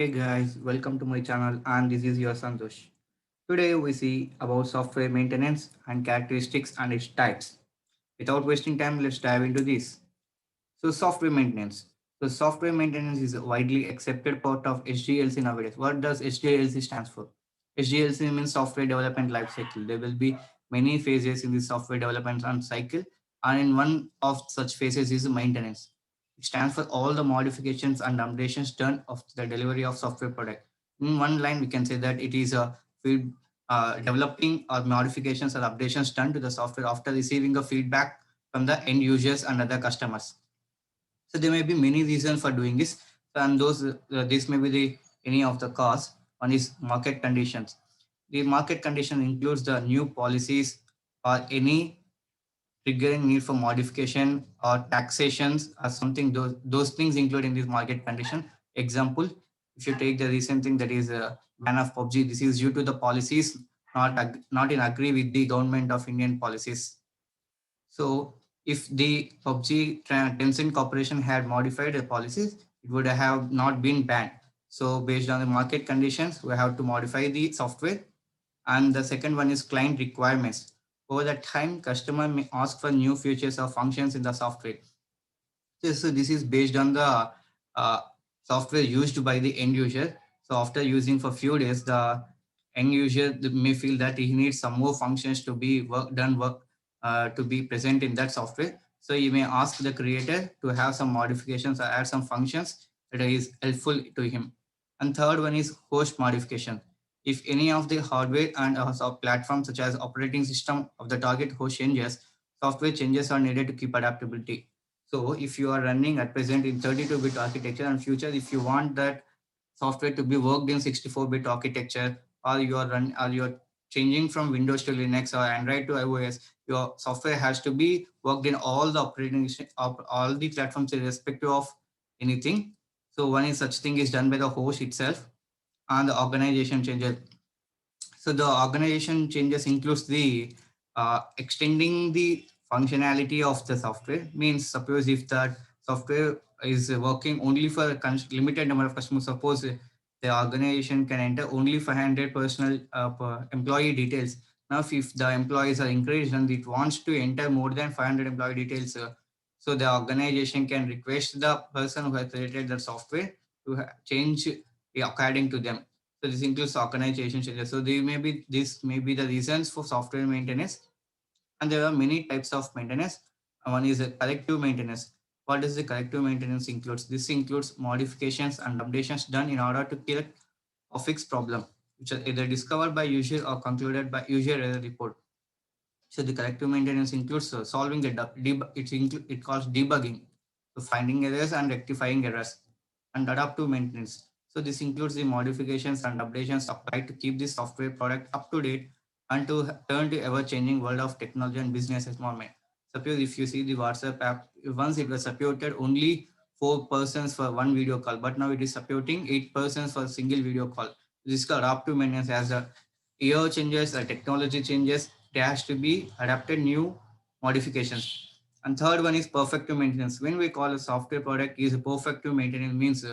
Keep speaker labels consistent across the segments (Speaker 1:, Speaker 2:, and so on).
Speaker 1: Hey guys, welcome to my channel and this is your Santosh. Today we see about software maintenance and characteristics and its types. Without wasting time, let's dive into this. So software maintenance. So software maintenance is a widely accepted part of SDLC nowadays. What does SDLC stands for? SDLC means software development life cycle. There will be many phases in the software development and cycle, and in one of such phases is maintenance. It stands for all the modifications and updations done of the delivery of software product. In one line, we can say that it is a feed, developing or modifications or updations done to the software after receiving a feedback from the end users and other customers. So there may be many reasons for doing this, and this may be the any of the cause. One is market conditions. The market condition includes the new policies or any triggering need for modification or taxations or something. Those things include in this market condition. Example, if you take the recent thing that is a ban of PUBG, this is due to the policies not in agree with the government of Indian policies. So if the PUBG Tencent Corporation had modified the policies, it would have not been banned. So based on the market conditions, we have to modify the software. And the second one is client requirements. Over the time, customer may ask for new features or functions in the software. So this is based on the uh, software used by the end user. So after using for few days, the end user may feel that he needs some more functions to be work to be present in that software. So you may ask the creator to have some modifications or add some functions that is helpful to him. And third one is host modification. If any of the hardware and platforms such as operating system of the target host changes, software changes are needed to keep adaptability. So if you are running at present in 32-bit architecture and future, if you want that software to be worked in 64-bit architecture, or you're changing from Windows to Linux or Android to iOS, your software has to be worked in all the all the platforms irrespective of anything. So one is such thing is done by the host itself and the organization changes. So the organization changes includes the extending the functionality of the software. Means suppose if that software is working only for a limited number of customers, suppose the organization can enter only 500 personal employee details. Now if the employees are increased and it wants to enter more than 500 employee details, so the organization can request the person who has created the software to change according to them. So this includes organization changes. So this may be the reasons for software maintenance, and there are many types of maintenance. One is a corrective maintenance. What does the corrective maintenance includes? This includes modifications and updations done in order to correct or fix problem, which are either discovered by user or concluded by user error report. So the corrective maintenance includes solving the it calls debugging, so finding errors and rectifying errors, and adaptive maintenance. So this includes the modifications and updations applied to keep the software product up to date and to turn to ever-changing world of technology and business environment. Suppose if you see the WhatsApp app, once it was supported only 4 persons for one video call, but now it is supporting 8 persons for a single video call. This is called adaptive maintenance. As the year changes, the technology changes, there has to be adapted new modifications. And third one is perfective maintenance. When we call a software product is a perfective maintenance means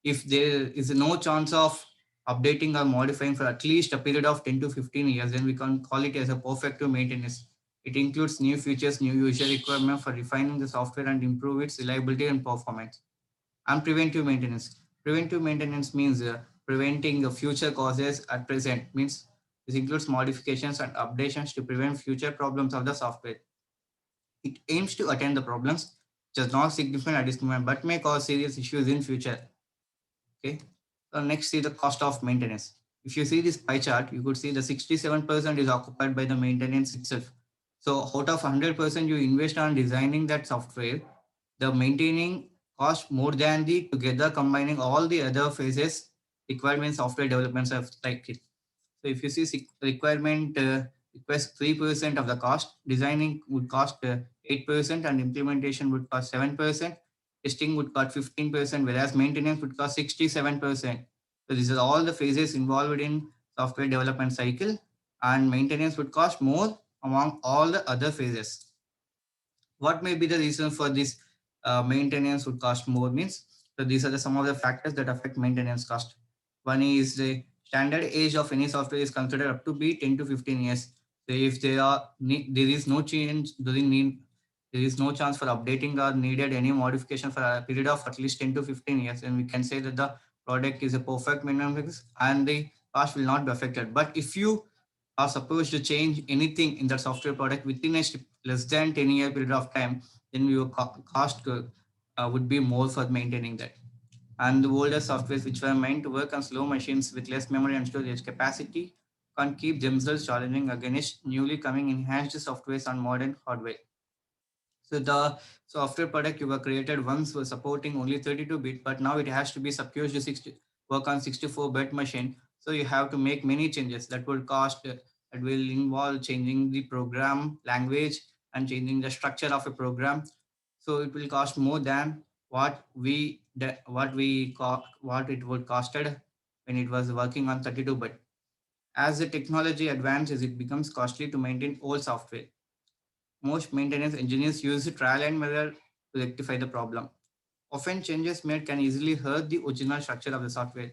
Speaker 1: if there is no chance of updating or modifying for at least a period of 10 to 15 years, then we can call it as a perfective maintenance. It includes new features, new user requirement for refining the software and improve its reliability and performance. And preventive maintenance. Preventive maintenance means preventing the future causes at present. Means this includes modifications and updations to prevent future problems of the software. It aims to attend the problems which are not significant at this moment but may cause serious issues in future. Okay. So next see the cost of maintenance. If you see this pie chart, you could see the 67% is occupied by the maintenance itself. So out of 100% you invest on designing that software, the maintaining cost more than the together combining all the other phases requirement software developments of like it. So if you see requirement request 3% of the cost, designing would cost 8% and implementation would cost 7%, testing would cost 15%, whereas maintenance would cost 67%. So these are all the phases involved in software development cycle, and maintenance would cost more among all the other phases. What may be the reason for this maintenance would cost more means, so these are some of the factors that affect maintenance cost. One is the standard age of any software is considered up to be 10 to 15 years. So if there is no change, doesn't mean there is no chance for updating or needed any modification for a period of at least 10 to 15 years, and we can say that the product is a perfect minimum fix and the cost will not be affected. But if you are supposed to change anything in the software product within a less than 10-year period of time, then your cost would be more for maintaining that. And the older softwares which were meant to work on slow machines with less memory and storage capacity can't keep themselves challenging against newly coming enhanced softwares on modern hardware. So the software product you were created once was supporting only 32-bit, but now it has to be subfused to 60, work on 64-bit machine. So you have to make many changes that will cost, that will involve changing the program language and changing the structure of a program. So it will cost more than what it would costed when it was working on 32-bit. As the technology advances, it becomes costly to maintain old software. Most maintenance engineers use trial and error to rectify the problem. Often changes made can easily hurt the original structure of the software.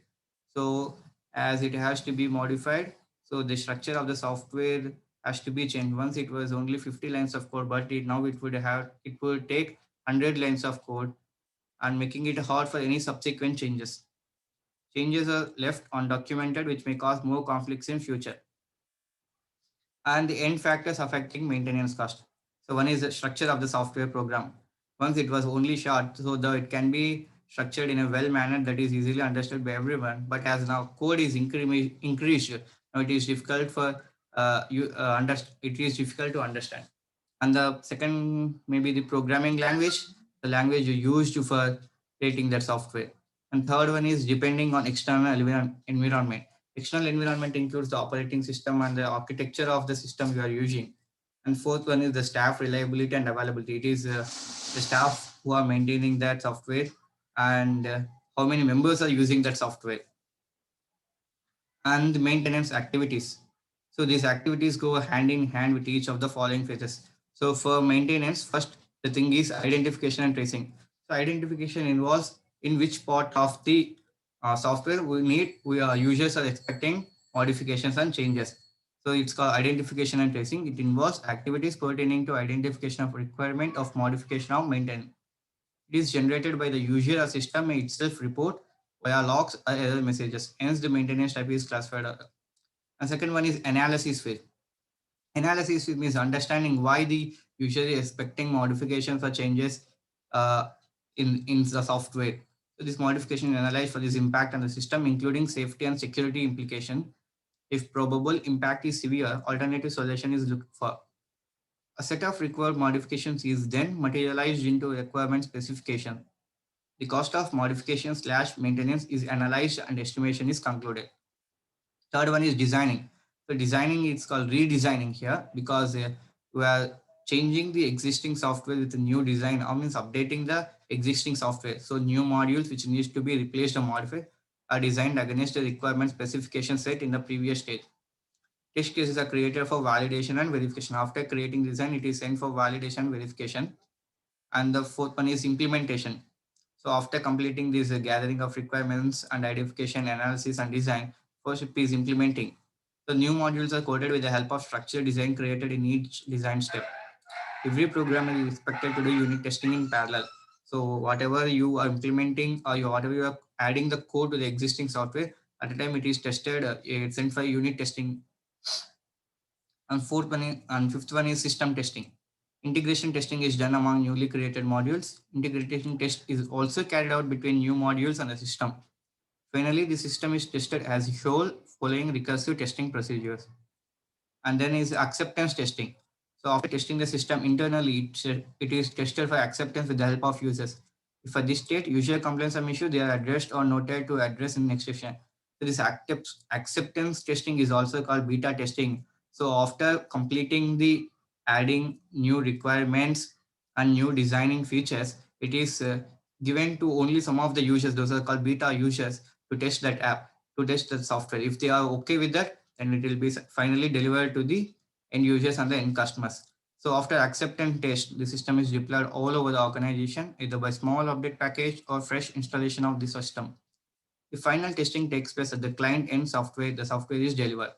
Speaker 1: So as it has to be modified, so the structure of the software has to be changed. Once it was only 50 lines of code, but now it would take 100 lines of code and making it hard for any subsequent changes. Changes are left undocumented, which may cause more conflicts in future. And the end factors affecting maintenance cost. So one is the structure of the software program. Once it was only short, so though it can be structured in a well manner that is easily understood by everyone, but as now code is increased, now it is difficult for it is difficult to understand. And the second maybe the programming language, the language you used for creating that software. And third one is depending on external environment. External environment includes the operating system and the architecture of the system you are using. And fourth one is the staff reliability and availability. It is the staff who are maintaining that software and how many members are using that software, and the maintenance activities. So these activities go hand in hand with each of the following phases. So for maintenance, first the thing is identification and tracing. So identification involves in which part of the software we users are expecting modifications and changes. So it's called identification and tracing. It involves activities pertaining to identification of requirement of modification of maintenance. It is generated by the user or system may itself report via logs or error messages. Hence, the maintenance type is classified. And second one is analysis phase. Analysis phase means understanding why the user is expecting modifications or changes uh, in the software. So this modification is analyzed for this impact on the system, including safety and security implication. If probable impact is severe, alternative solution is looked for. A set of required modifications is then materialized into requirement specification. The cost of modification slash maintenance is analyzed and estimation is concluded. Third one is designing. So designing it's called redesigning here because we are changing the existing software with a new design or means updating the existing software. So new modules which needs to be replaced or modified are designed against the requirement specification set in the previous stage. Test cases are created for validation and verification. After creating design, it is sent for validation and verification. And the fourth one is implementation. So after completing this gathering of requirements and identification, analysis and design, first step is implementing. The new modules are coded with the help of structured design created in each design step. Every programmer is expected to do unit testing in parallel. So whatever you are implementing or whatever you are adding the code to the existing software, at the time it is tested, it's sent for unit testing. And fifth one is system testing. Integration testing is done among newly created modules. Integration test is also carried out between new modules and the system. Finally, the system is tested as a whole following recursive testing procedures. And then is acceptance testing. So after testing the system internally, it is tested for acceptance with the help of users. If at this state user complaints some issue, they are addressed or noted to address in next session. So this acceptance testing is also called beta testing. So after completing the adding new requirements and new designing features, it is given to only some of the users. Those are called beta users to test that app, to test the software. If they are okay with that, then it will be finally delivered to the end users and the end customers. So after acceptance test, the system is deployed all over the organization, either by small update package or fresh installation of the system. The final testing takes place at the client end software. The software is delivered.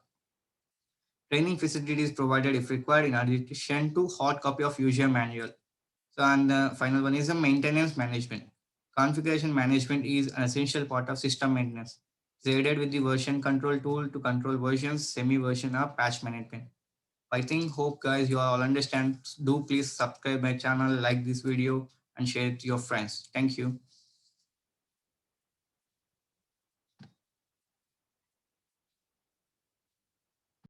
Speaker 1: Training facilities provided if required in addition to hard copy of user manual. So, and the final one is the maintenance management. Configuration management is an essential part of system maintenance. It's aided with the version control tool to control versions, semi-version or patch management. I think, hope guys, you all understand. Do please subscribe my channel, like this video and share it to your friends. Thank you.